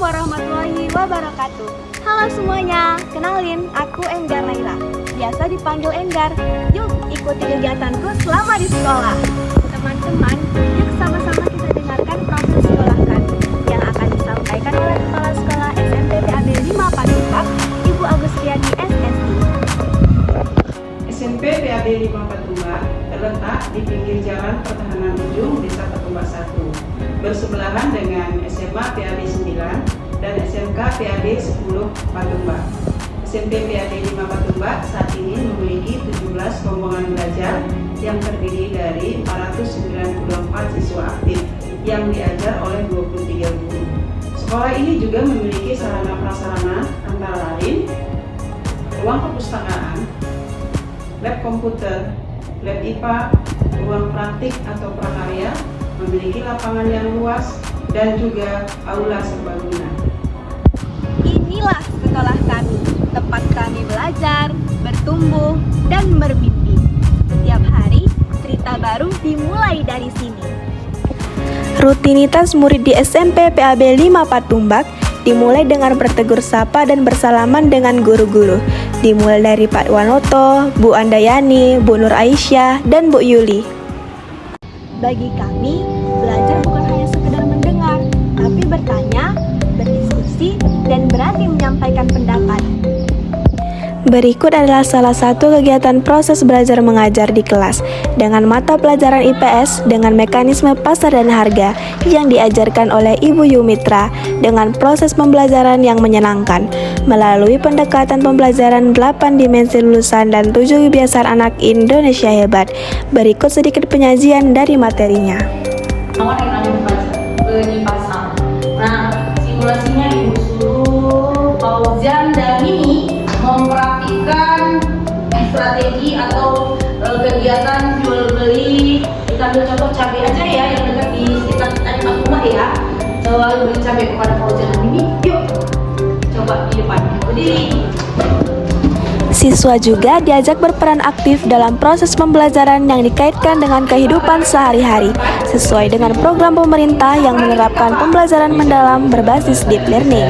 warahmatullahi wabarakatuh. Halo semuanya, kenalin aku Enggar Naila, biasa dipanggil Enggar. Yuk ikuti kegiatanku selama di sekolah. Teman-teman, yuk sama-sama kita dengarkan proses sekolah kami yang akan disampaikan oleh Kepala Sekolah SMP PAB 5 Patumbak, Ibu Agustiani SSI. SMP PAB 5 Patumbak terletak di pinggir Jalan Pertahanan Ujung, Desa Patumbak 1, bersebelahan dengan SMA PAB 9 dan SMK PAB 10 Patumbak. SMP PAB 5 Patumbak saat ini memiliki 17 rombongan belajar yang terdiri dari 494 siswa aktif yang diajar oleh 23 guru. Sekolah ini juga memiliki sarana prasarana antara lain ruang perpustakaan, lab komputer, lab IPA, ruang praktik atau prakarya, memiliki lapangan yang luas, dan juga aula serbaguna. Inilah sekolah kami, tempat kami belajar, bertumbuh, dan bermimpi. Setiap hari, cerita baru dimulai dari sini. Rutinitas murid di SMP PAB 5 Patumbak dimulai dengan bertegur sapa dan bersalaman dengan guru-guru. Dimulai dari Pak Wanoto, Bu Andayani, Bu Nur Aisyah, dan Bu Yuli. Bagi kami, belajar bukan hanya sekedar mendengar, tapi bertanya, berdiskusi, dan berani menyampaikan pendapat. Berikut adalah salah satu kegiatan proses belajar mengajar di kelas dengan mata pelajaran IPS dengan mekanisme pasar dan harga yang diajarkan oleh Ibu Yumitra dengan proses pembelajaran yang menyenangkan melalui pendekatan pembelajaran 8 dimensi lulusan dan 7 kebiasaan anak Indonesia hebat. Berikut sedikit penyajian dari materinya. Di pasar. Nah, simulasinya Ibu suruh Fauzan dan Mimi mempraktikkan strategi atau kegiatan jual beli. Kita ambil contoh cabai aja ya, yang dekat di sekitar kita di rumah ya. Selalu beli cabai kepada Fauzan dan Mimi. Yuk, coba di depan berdiri. Siswa juga diajak berperan aktif dalam proses pembelajaran yang dikaitkan dengan kehidupan sehari-hari, sesuai dengan program pemerintah yang menerapkan pembelajaran mendalam berbasis deep learning.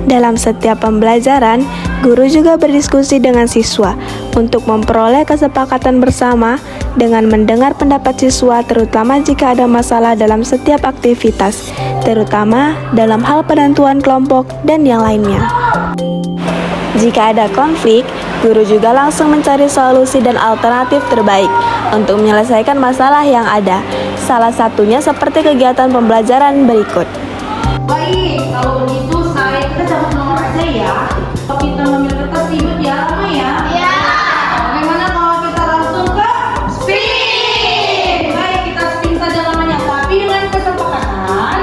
Dalam setiap pembelajaran, guru juga berdiskusi dengan siswa untuk memperoleh kesepakatan bersama dengan mendengar pendapat siswa, terutama jika ada masalah dalam setiap aktivitas, terutama dalam hal penentuan kelompok dan yang lainnya. Jika ada konflik, guru juga langsung mencari solusi dan alternatif terbaik untuk menyelesaikan masalah yang ada. Salah satunya seperti kegiatan pembelajaran berikut. Baik, kalau begitu kita cabut nomor aja ya. Kalau kita ngambil kertas ribet ya, lama ya. Iya. Bagaimana kalau kita langsung ke spin? Baik, kita spin saja namanya. Tapi dengan kesepakatan,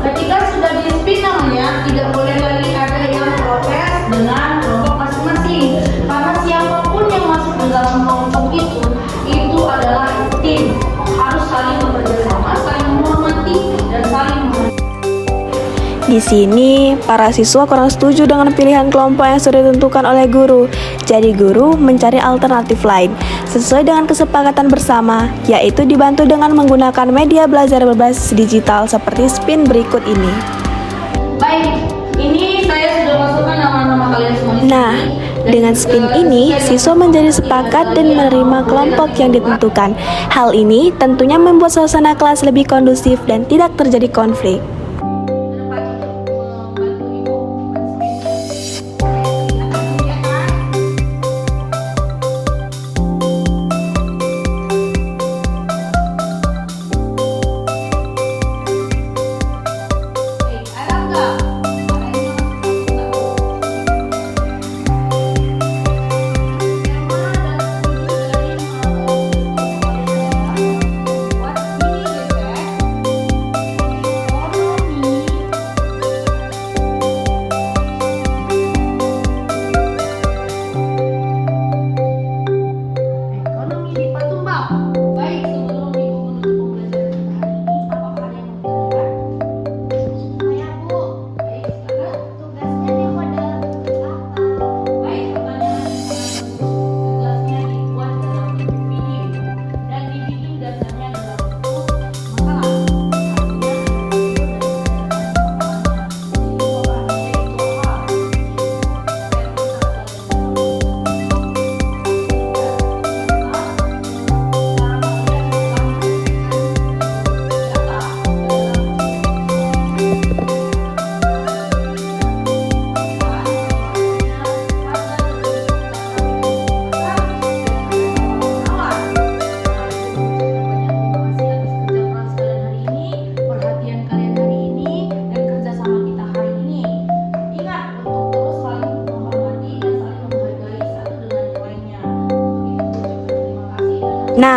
ketika sudah di spin namanya, tidak boleh lagi ada yang protes dengan kelompok masing-masing. Karena siapapun yang masuk ke dalam kelompok itu adalah tim. Harus saling bekerja sama, saling menghormati, dan saling menghormati. Di sini, para siswa kurang setuju dengan pilihan kelompok yang sudah ditentukan oleh guru. Jadi guru mencari alternatif lain, sesuai dengan kesepakatan bersama, yaitu dibantu dengan menggunakan media belajar berbasis digital seperti spin berikut ini. Baik, ini saya sudah masukkan nama-nama kalian semua di sini. Nah, dengan spin ini, siswa menjadi sepakat dan menerima kelompok yang ditentukan. Hal ini tentunya membuat suasana kelas lebih kondusif dan tidak terjadi konflik.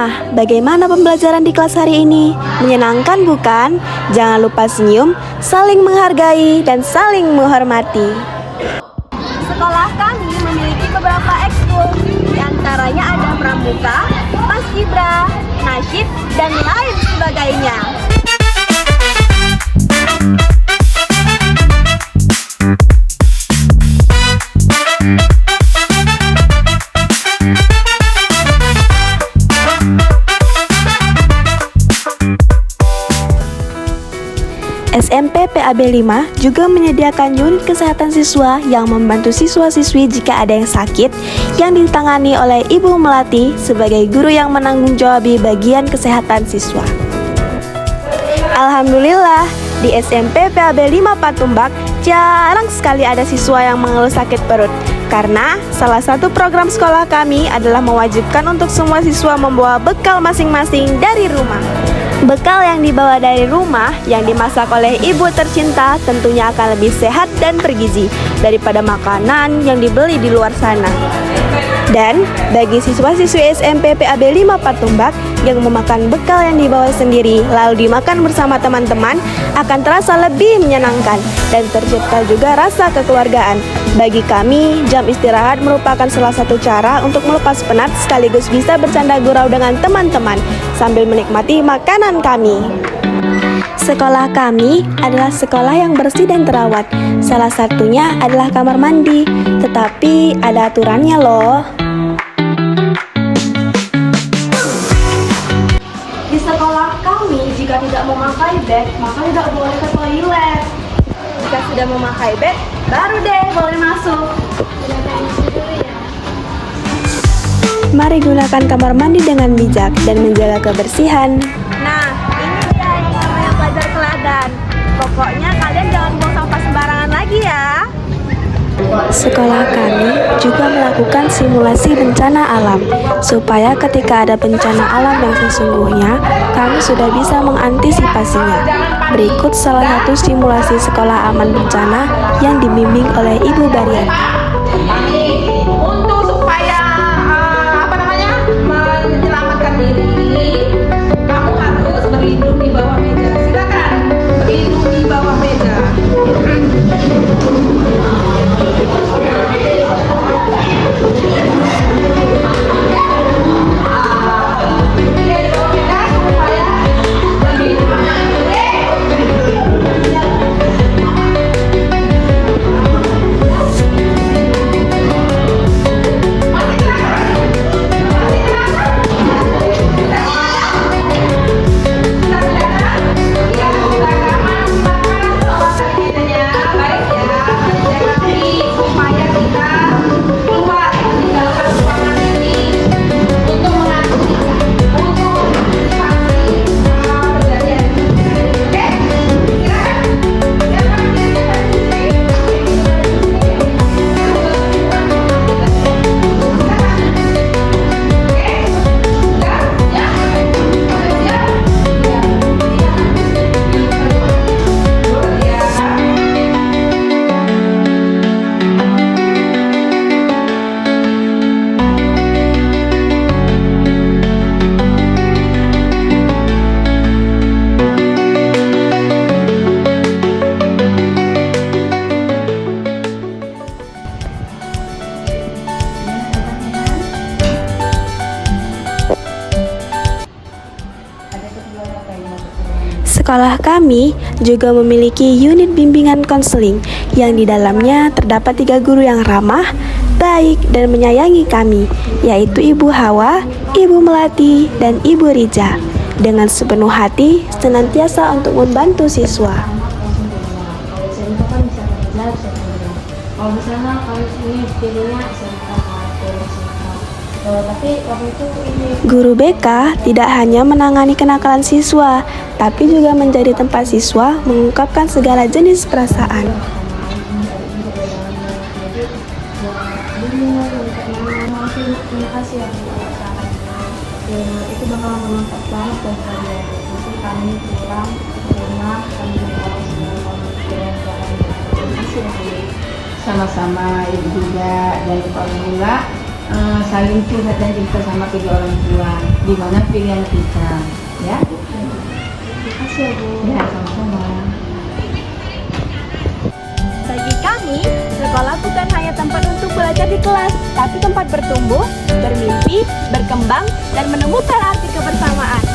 Nah, bagaimana pembelajaran di kelas hari ini? Menyenangkan bukan? Jangan lupa senyum, saling menghargai, dan saling menghormati. Sekolah kami memiliki beberapa ekskul. Di antaranya ada pramuka, paskibra, nasyid, dan lain sebagainya. SMP PAB 5 juga menyediakan unit kesehatan siswa yang membantu siswa-siswi jika ada yang sakit yang ditangani oleh Ibu Melati sebagai guru yang menanggung jawabi bagian kesehatan siswa. Alhamdulillah, di SMP PAB 5 Patumbak jarang sekali ada siswa yang mengeluh sakit perut karena salah satu program sekolah kami adalah mewajibkan untuk semua siswa membawa bekal masing-masing dari rumah. Bekal yang dibawa dari rumah yang dimasak oleh ibu tercinta tentunya akan lebih sehat dan bergizi daripada makanan yang dibeli di luar sana. Dan bagi siswa-siswi SMP PAB 5 Patumbak yang memakan bekal yang dibawa sendiri lalu dimakan bersama teman-teman akan terasa lebih menyenangkan dan tercipta juga rasa kekeluargaan. Bagi kami, jam istirahat merupakan salah satu cara untuk melepas penat sekaligus bisa bercanda gurau dengan teman-teman sambil menikmati makanan kami. Sekolah kami adalah sekolah yang bersih dan terawat. Salah satunya adalah kamar mandi, tetapi ada aturannya loh. Di sekolah kami, jika tidak memakai beg, maka tidak boleh ke toilet. Jika sudah memakai beg, baru deh boleh masuk. Mari gunakan kamar mandi dengan bijak dan menjaga kebersihan. Nah, ini dia yang namanya pelajar teladan. Pokoknya kalian jangan buang sampah sembarangan lagi ya. Sekolah kami juga melakukan simulasi bencana alam, supaya ketika ada bencana alam yang sesungguhnya, kami sudah bisa mengantisipasinya. Berikut salah satu simulasi sekolah aman bencana yang dibimbing oleh Ibu Baryanti. Untuk supaya menyelamatkan diri, kamu harus berlindung di bawah meja. Silakan berlindung di bawah meja. Sekolah kami juga memiliki unit bimbingan konseling yang di dalamnya terdapat 3 guru yang ramah, baik, dan menyayangi kami, yaitu Ibu Hawa, Ibu Melati, dan Ibu Rija. Dengan sepenuh hati, senantiasa untuk membantu siswa. Kalau misalnya kalau ini pilihnya tapi waktu itu ini Guru BK tidak hanya menangani kenakalan siswa, tapi juga menjadi tempat siswa mengungkapkan segala jenis perasaan. terima kasih ya itu bakal bermanfaat banget buat kalian. Nanti kami pulang ke rumah, kami tahu semua pemikiran kalian. Terima kasih ya. Sama-sama, Ibu juga dari Pak Mula saling curhat dan cerita sama kedua orang tua. di mana pilihan kita, ya. Terima kasih ya Bu. Ya, sama-sama. Bagi kami, sekolah bukan hanya tempat untuk belajar di kelas, tapi tempat bertumbuh, bermimpi, berkembang, dan menemukan arti kebersamaan.